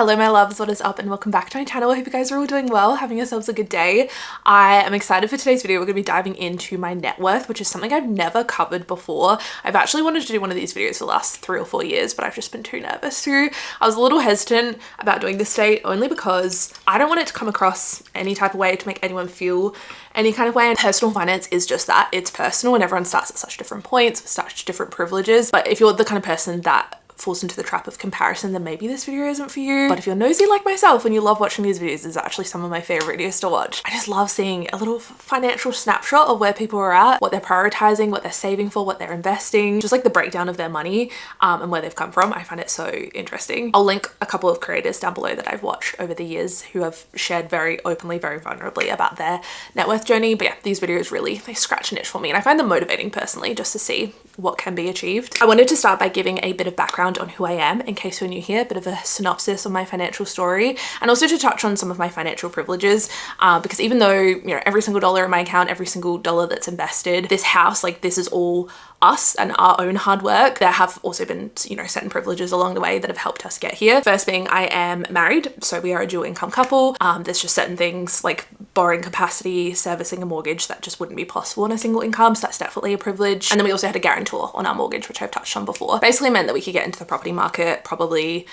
Hello my loves, what is up and welcome back to my channel. I hope you guys are all doing well, having yourselves a good day. I am excited for today's video. We're going to be diving into my net worth, which is something I've never covered before. I've actually wanted to do one of these videos for the last 3 or 4 years, but I've just been too nervous to. I was a little hesitant about doing this today only because I don't want it to come across any type of way to make anyone feel any kind of way. And personal finance is just that, it's personal and everyone starts at such different points with such different privileges. But if you're the kind of person that falls into the trap of comparison, then maybe this video isn't for you. But if you're nosy like myself and you love watching these videos, it's actually some of my favorite videos to watch. I just love seeing a little financial snapshot of where people are at, what they're prioritizing, what they're saving for, what they're investing, just like the breakdown of their money and where they've come from. I find it so interesting. I'll link a couple of creators down below that I've watched over the years who have shared very openly, very vulnerably about their net worth journey. But yeah, these videos really, they scratch an itch for me and I find them motivating personally just to see what can be achieved. I wanted to start by giving a bit of background on who I am in case you're new here, a bit of a synopsis of my financial story, and also to touch on some of my financial privileges because even though, you know, every single dollar in my account, every single dollar that's invested, this house, like this is all us and our own hard work, there have also been, you know, certain privileges along the way that have helped us get here. First being I am married, so we are a dual income couple. There's just certain things like borrowing capacity, servicing a mortgage that just wouldn't be possible on a single income, so that's definitely a privilege. And then we also had a guarantor on our mortgage, which I've touched on before. Basically meant that we could get into the property market probably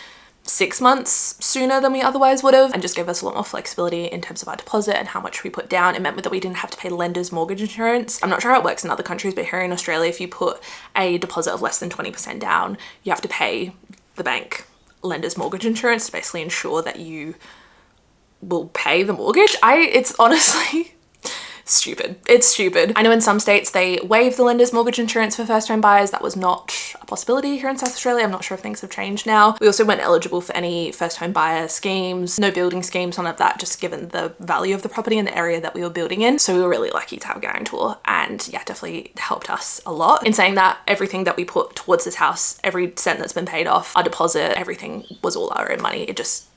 6 months sooner than we otherwise would have, and just gave us a lot more flexibility in terms of our deposit and how much we put down. It meant that we didn't have to pay lender's mortgage insurance. I'm not sure how it works in other countries, but here in Australia, if you put a deposit of less than 20% down, you have to pay the bank lender's mortgage insurance to basically ensure that you will pay the mortgage. It's honestly stupid. It's stupid. I know in some states they waive the lender's mortgage insurance for first home buyers. That was not a possibility here in South Australia. I'm not sure if things have changed now. We also weren't eligible for any first home buyer schemes, no building schemes, none of that, just given the value of the property and the area that we were building in. So we were really lucky to have a guarantor, and yeah, definitely helped us a lot. In saying that, everything that we put towards this house, every cent that's been paid off, our deposit, everything was all our own money. It just,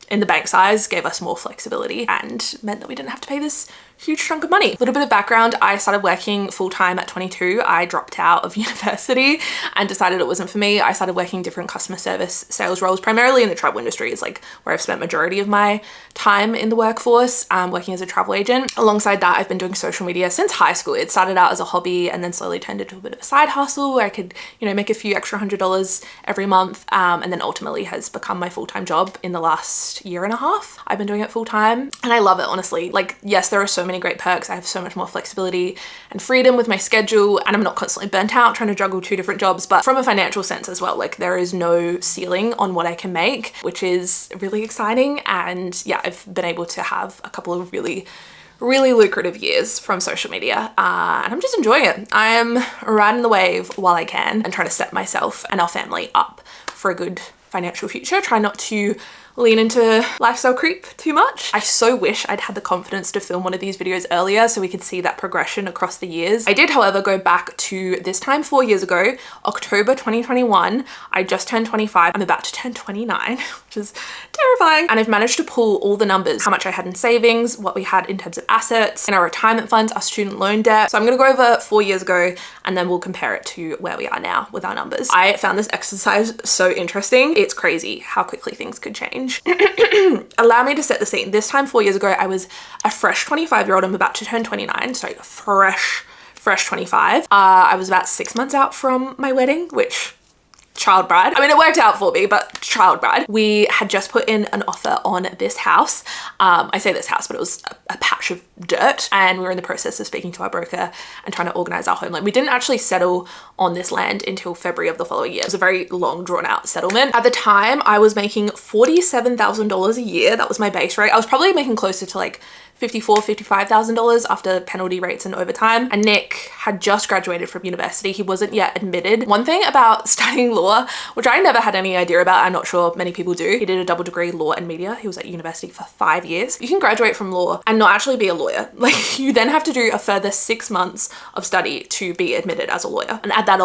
in the bank's eyes, gave us more flexibility and meant that we didn't have to pay this huge chunk of money. A little bit of background, I started working full-time at 22. I dropped out of university and decided it wasn't for me. I started working different customer service sales roles, primarily in the travel industry is like where I've spent majority of my time in the workforce, working as a travel agent. Alongside that, I've been doing social media since high school. It started out as a hobby and then slowly turned into a bit of a side hustle where I could, you know, make a few extra $100 every month, and then ultimately has become my full-time job in the last year and a half. I've been doing it full-time and I love it, honestly. Like, yes, there are so many great perks. I have so much more flexibility and freedom with my schedule, and I'm not constantly burnt out trying to juggle 2 different jobs. But from a financial sense as well, like there is no ceiling on what I can make, which is really exciting. And yeah, I've been able to have a couple of really lucrative years from social media, and I'm just enjoying it. I am riding the wave while I can and trying to set myself and our family up for a good financial future. Try not to lean into lifestyle creep too much. I so wish I'd had the confidence to film one of these videos earlier so we could see that progression across the years. I did, however, go back to this time 4 years ago, October 2021. I just turned 25. I'm about to turn 29, which is terrifying. And I've managed to pull all the numbers, how much I had in savings, what we had in terms of assets, in our retirement funds, our student loan debt. So I'm gonna go over 4 years ago and then we'll compare it to where we are now with our numbers. I found this exercise so interesting. It's crazy how quickly things could change. Allow me to set the scene. This time 4 years ago, I was a fresh 25-year-old. I'm about to turn 29, so fresh 25. I was about 6 months out from my wedding, which, child bride. I mean, it worked out for me, but child bride. We had just put in an offer on this house. I say this house, but it was a patch of dirt, and we were in the process of speaking to our broker and trying to organize our home loan. We didn't actually settle on this land until February of the following year. It was a very long drawn out settlement. At the time, I was making $47,000 a year. That was my base rate. I was probably making closer to like $54,000, $55,000 after penalty rates and overtime. And Nick had just graduated from university. He wasn't yet admitted. One thing about studying law, which I never had any idea about, I'm not sure many people do. He did a double degree law and media. He was at university for 5 years. You can graduate from law and not actually be a lawyer. Like, you then have to do a further 6 months of study to be admitted as a lawyer, and add that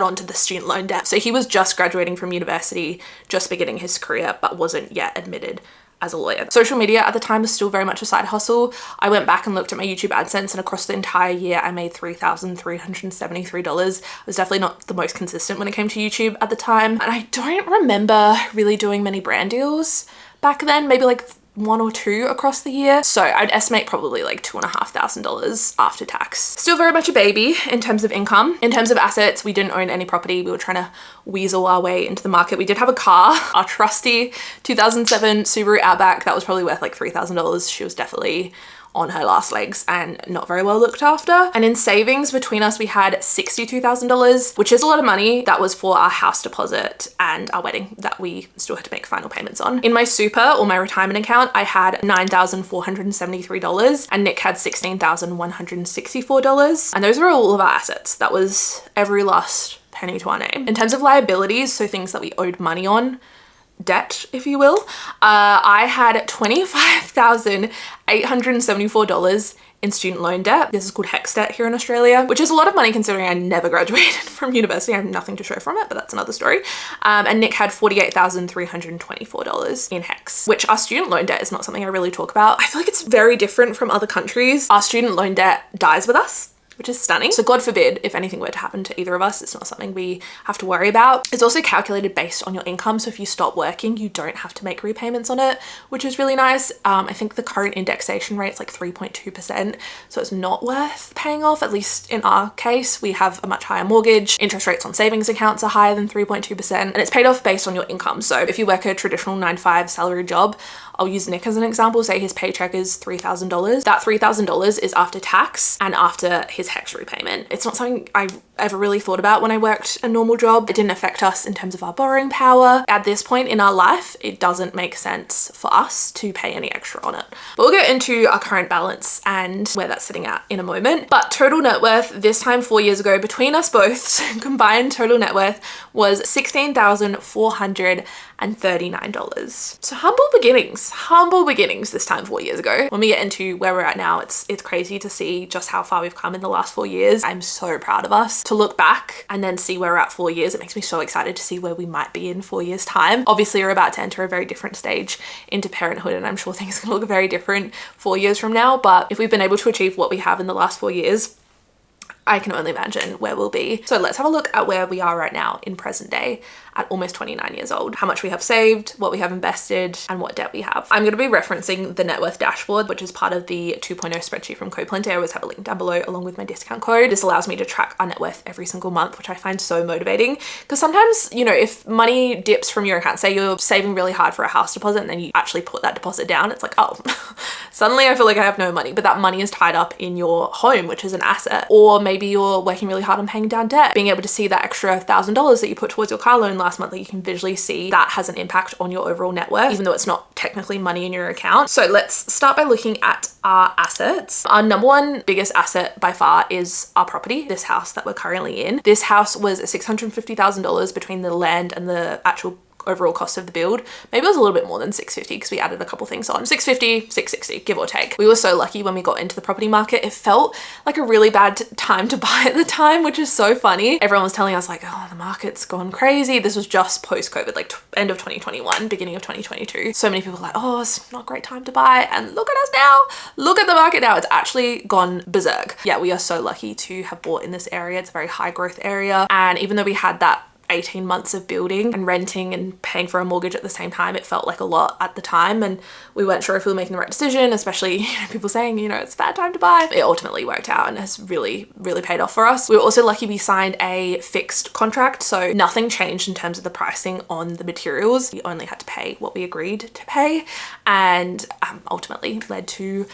on to the student loan debt. So he was just graduating from university, just beginning his career, but wasn't yet admitted as a lawyer. Social media at the time was still very much a side hustle. I went back and looked at my YouTube AdSense, and across the entire year I made $3,373. I was definitely not the most consistent when it came to YouTube at the time, and I don't remember really doing many brand deals back then, maybe like 1 or 2 across the year. So I'd estimate probably like $2,500 after tax. Still very much a baby in terms of income. In terms of assets, we didn't own any property. We were trying to weasel our way into the market. We did have a car, our trusty 2007 Subaru Outback. That was probably worth like $3,000. She was definitely on her last legs and not very well looked after. And in savings between us, we had $62,000, which is a lot of money. That was for our house deposit and our wedding that we still had to make final payments on. In my super or my retirement account, I had $9,473 and Nick had $16,164. And those were all of our assets. That was every last penny to our name. In terms of liabilities, so things that we owed money on, debt, if you will, I had $25,874 in student loan debt. This is called HEX debt here in Australia, which is a lot of money considering I never graduated from university. I have nothing to show from it, but that's another story. And Nick had $48,324 in HEX, which our student loan debt is not something I really talk about. I feel like it's very different from other countries. Our student loan debt dies with us, which is stunning. So God forbid if anything were to happen to either of us, it's not something we have to worry about. It's also calculated based on your income. So if you stop working, you don't have to make repayments on it, which is really nice. I think the current indexation rate is like 3.2%. So it's not worth paying off. At least in our case, we have a much higher mortgage. Interest rates on savings accounts are higher than 3.2%. And it's paid off based on your income. So if you work a traditional 9-to-5 salary job, I'll use Nick as an example, say his paycheck is $3,000. That $3,000 is after tax and after his HEX repayment. It's not something I ever really thought about when I worked a normal job. It didn't affect us in terms of our borrowing power. At this point in our life, it doesn't make sense for us to pay any extra on it. But we'll get into our current balance and where that's sitting at in a moment. But total net worth this time 4 years ago, between us both, combined total net worth was $16,439. So humble beginnings this time 4 years ago. When we get into where we're at now, it's crazy to see just how far we've come in the last 4 years. I'm so proud of us to look back and then see where we're at 4 years. It makes me so excited to see where we might be in 4 years time. Obviously, we're about to enter a very different stage into parenthood, and I'm sure things are gonna look very different 4 years from now. But if we've been able to achieve what we have in the last 4 years, I can only imagine where we'll be. So let's have a look at where we are right now in present day at almost 29 years old, how much we have saved, what we have invested, and what debt we have. I'm going to be referencing the net worth dashboard, which is part of the 2.0 spreadsheet from Copland. I always have a link down below along with my discount code. This allows me to track our net worth every single month, which I find so motivating, because sometimes, you know, if money dips from your account, say you're saving really hard for a house deposit and then you actually put that deposit down, it's like, oh, suddenly I feel like I have no money, but that money is tied up in your home, which is an asset. Or maybe you're working really hard on paying down debt, being able to see that extra $1,000 that you put towards your car loan last month, that you can visually see that has an impact on your overall net worth, even though it's not technically money in your account. So let's start by looking at our assets. Our number one biggest asset by far is our property, this house that we're currently in. This house was $650,000 between the land and the actual overall cost of the build. Maybe it was a little bit more than 650 because we added a couple things on. 650, 660, give or take. We were so lucky when we got into the property market. It felt like a really bad time to buy at the time, which is so funny. Everyone was telling us like, oh, the market's gone crazy. This was just post-COVID, like end of 2021, beginning of 2022. So many people were like, oh, it's not a great time to buy. And look at us now. Look at the market now. It's actually gone berserk. Yeah, we are so lucky to have bought in this area. It's a very high growth area. And even though we had that 18 months of building and renting and paying for a mortgage at the same time, it felt like a lot at the time, and we weren't sure if we were making the right decision, especially, you know, people saying, you know, it's a bad time to buy. It ultimately worked out and has really paid off for us. We were also lucky we signed a fixed contract, so nothing changed in terms of the pricing on the materials. We only had to pay what we agreed to pay, and ultimately led to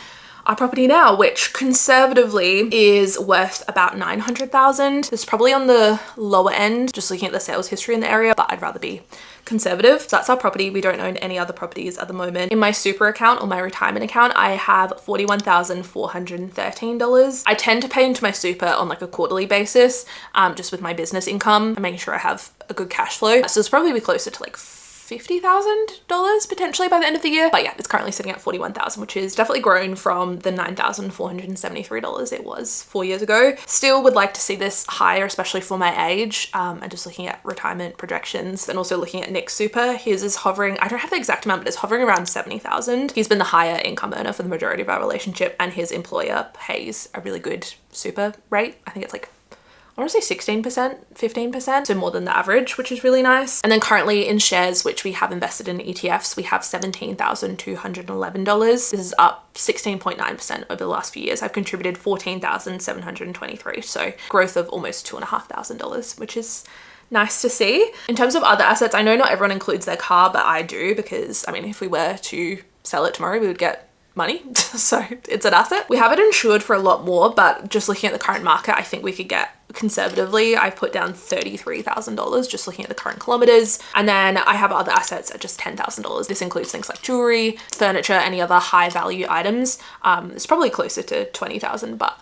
our property now, which conservatively is worth about $900,000. It's probably on the lower end, just looking at the sales history in the area, but I'd rather be conservative. So that's our property. We don't own any other properties at the moment. In my super account or my retirement account, I have $41,413. I tend to pay into my super on like a quarterly basis, just with my business income and making sure I have a good cash flow. So it's probably be closer to like $50,000 potentially by the end of the year. But yeah, it's currently sitting at $41,000, which is definitely grown from the $9,473 it was 4 years ago. Still would like to see this higher, especially for my age, and just looking at retirement projections, and also looking at Nick's super. His is hovering, I don't have the exact amount, but it's hovering around $70,000. He's been the higher income earner for the majority of our relationship, and his employer pays a really good super rate. I think it's like, I want to say 16%, 15%, so more than the average, which is really nice. And then currently in shares, which we have invested in ETFs, we have $17,211. This is up 16.9% over the last few years. I've contributed $14,723, so growth of almost $2,500, which is nice to see. In terms of other assets, I know not everyone includes their car, but I do, because I mean, if we were to sell it tomorrow, we would get money. So it's an asset. We have it insured for a lot more, but just looking at the current market, I think we could get, conservatively, I've put down $33,000 just looking at the current kilometers. And then I have other assets at just $10,000. This includes things like jewelry, furniture, any other high value items. It's probably closer to 20,000, but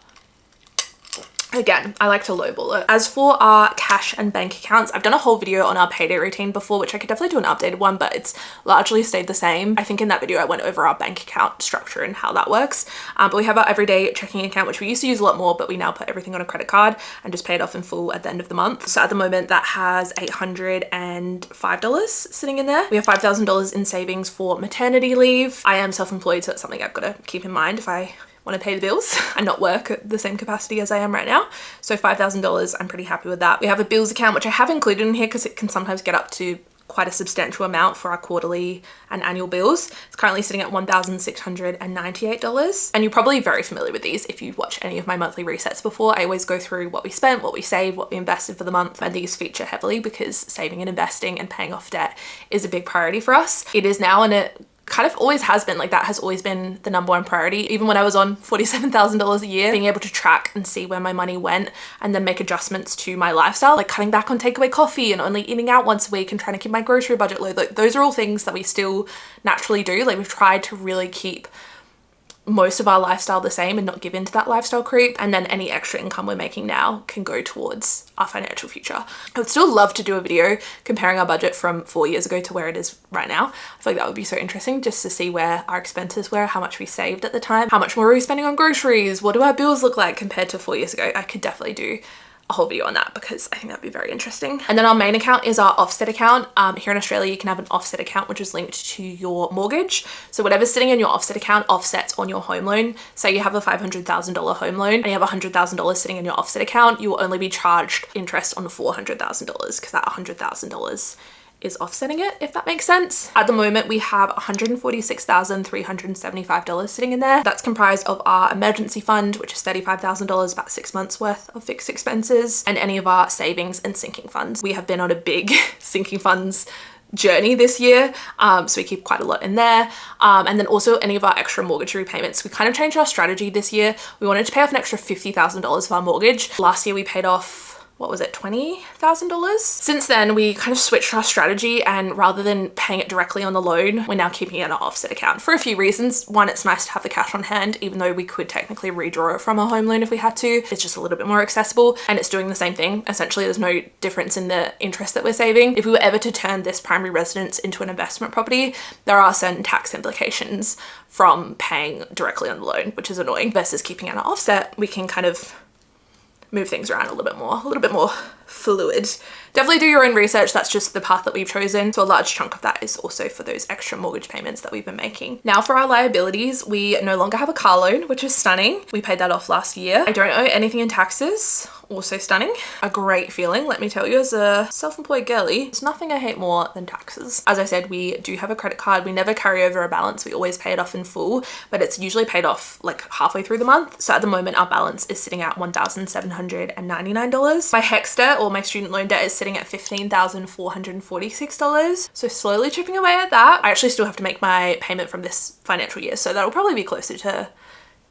again, I like to lowball it. As for our cash and bank accounts, I've done a whole video on our payday routine before, which I could definitely do an updated one, but it's largely stayed the same. I think in that video I went over our bank account structure and how that works. But we have our everyday checking account, which we used to use a lot more, but we now put everything on a credit card and just pay it off in full at the end of the month. So at the moment that has $805 sitting in there. We have $5,000 in savings for maternity leave. I am self-employed, so that's something I've got to keep in mind if I want to pay the bills and not work at the same capacity as I am right now. So $5,000, I'm pretty happy with that. We have a bills account, which I have included in here because it can sometimes get up to quite a substantial amount for our quarterly and annual bills. It's currently sitting at $1,698. And you're probably very familiar with these if you've watched any of my monthly resets before. I always go through what we spent, what we saved, what we invested for the month, and these feature heavily because saving and investing and paying off debt is a big priority for us. It is now, and it kind of always has been, like that has always been the number one priority. Even when I was on $47,000 a year, being able to track and see where my money went and then make adjustments to my lifestyle, like cutting back on takeaway coffee and only eating out once a week and trying to keep my grocery budget low. Like those are all things that we still naturally do. Like we've tried to really keep most of our lifestyle the same and not give into that lifestyle creep, and then any extra income we're making now can go towards our financial future. I would still love to do a video comparing our budget from 4 years ago to where it is right now. I feel like that would be so interesting just to see where our expenses were, how much we saved at the time, how much more were we spending on groceries, what do our bills look like compared to 4 years ago. I could definitely do a whole video on that because I think that'd be very interesting. And then our main account is our offset account. Here in Australia, you can have an offset account, which is linked to your mortgage. So whatever's sitting in your offset account offsets on your home loan. Say you have a $500,000 home loan and you have $100,000 sitting in your offset account, you will only be charged interest on the $400,000 because that $100,000 is offsetting it, if that makes sense. At the moment, we have $146,375 sitting in there. That's comprised of our emergency fund, which is $35,000, about 6 months worth of fixed expenses, and any of our savings and sinking funds. We have been on a big sinking funds journey this year, so we keep quite a lot in there. And then also any of our extra mortgage repayments. We kind of changed our strategy this year. We wanted to pay off an extra $50,000 of our mortgage. Last year we paid off, what was it, $20,000? Since then, we kind of switched our strategy, and rather than paying it directly on the loan, we're now keeping it in our offset account for a few reasons. One, it's nice to have the cash on hand, even though we could technically redraw it from a home loan if we had to. It's just a little bit more accessible, and it's doing the same thing. Essentially, there's no difference in the interest that we're saving. If we were ever to turn this primary residence into an investment property, there are certain tax implications from paying directly on the loan, which is annoying. Versus keeping it in our offset, we can kind of move things around a little bit more fluid. Definitely do your own research. That's just the path that we've chosen. So a large chunk of that is also for those extra mortgage payments that we've been making. Now for our liabilities, we no longer have a car loan, which is stunning. We paid that off last year. I don't owe anything in taxes. Also stunning. A great feeling, let me tell you, as a self-employed girly. There's nothing I hate more than taxes. As I said, we do have a credit card. We never carry over a balance. We always pay it off in full, but it's usually paid off like halfway through the month. So at the moment, our balance is sitting at $1,799. My HEX debt, or my student loan debt, is sitting at $15,446. So slowly chipping away at that. I actually still have to make my payment from this financial year, so that'll probably be closer to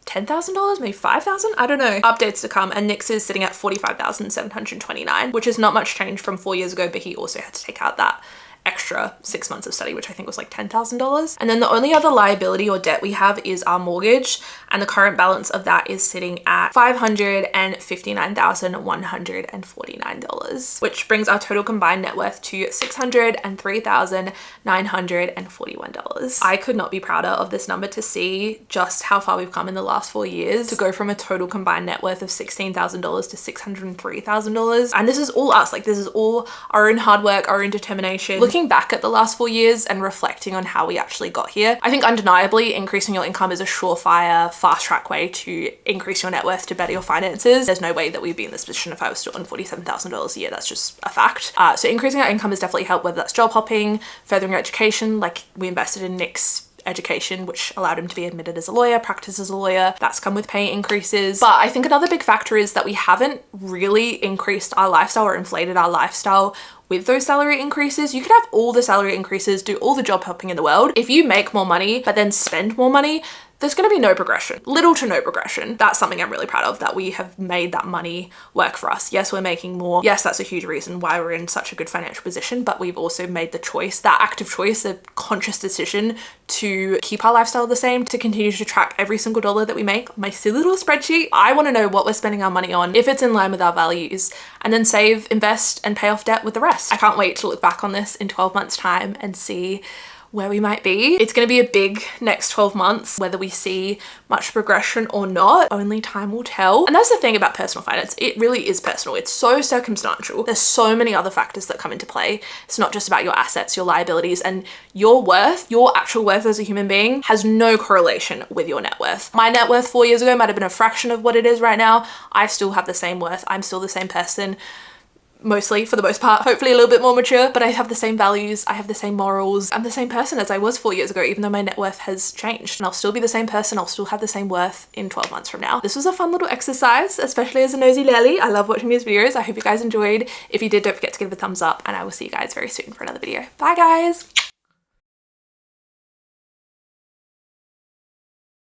$10,000, maybe $5,000, I don't know. Updates to come. And Nick's is sitting at $45,729, which is not much change from 4 years ago, but he also had to take out that extra 6 months of study, which I think was like $10,000. And then the only other liability or debt we have is our mortgage, and the current balance of that is sitting at $559,149, which brings our total combined net worth to $603,941. I could not be prouder of this number, to see just how far we've come in the last 4 years, to go from a total combined net worth of $16,000 to $603,000. And this is all us, like this is all our own hard work, our own determination. Looking back at the last 4 years and reflecting on how we actually got here, I think undeniably increasing your income is a surefire, fast track way to increase your net worth, to better your finances. There's no way that we'd be in this position if I was still on $47,000 a year. That's just a fact. So increasing our income has definitely helped, whether that's job hopping, furthering your education. Like we invested in Nick's education, which allowed him to be admitted as a lawyer, practice as a lawyer. That's come with pay increases. But I think another big factor is that we haven't really increased our lifestyle or inflated our lifestyle with those salary increases. You could have all the salary increases, do all the job hopping in the world. If you make more money, but then spend more money, there's going to be no progression, little to no progression. That's something I'm really proud of, that we have made that money work for us. Yes, we're making more. Yes, that's a huge reason why we're in such a good financial position, but we've also made the choice, that active choice, a conscious decision to keep our lifestyle the same, to continue to track every single dollar that we make on my silly little spreadsheet. I want to know what we're spending our money on, if it's in line with our values, and then save, invest, and pay off debt with the rest. I can't wait to look back on this in 12 months time and see where we might be. It's going to be a big next 12 months, whether we see much progression or not, only time will tell. And that's the thing about personal finance. It really is personal. It's so circumstantial. There's so many other factors that come into play. It's not just about your assets, your liabilities, and your worth, your actual worth as a human being has no correlation with your net worth. My net worth 4 years ago might have been a fraction of what it is right now. I still have the same worth. I'm still the same person. Mostly, for the most part, hopefully a little bit more mature, but I have the same values, I have the same morals. I'm the same person as I was 4 years ago, even though my net worth has changed. And I'll still be the same person, I'll still have the same worth in 12 months from now. This was a fun little exercise, especially as a nosy lily. I love watching these videos. I hope you guys enjoyed. If you did, don't forget to give it a thumbs up, and I will see you guys very soon for another video. Bye guys!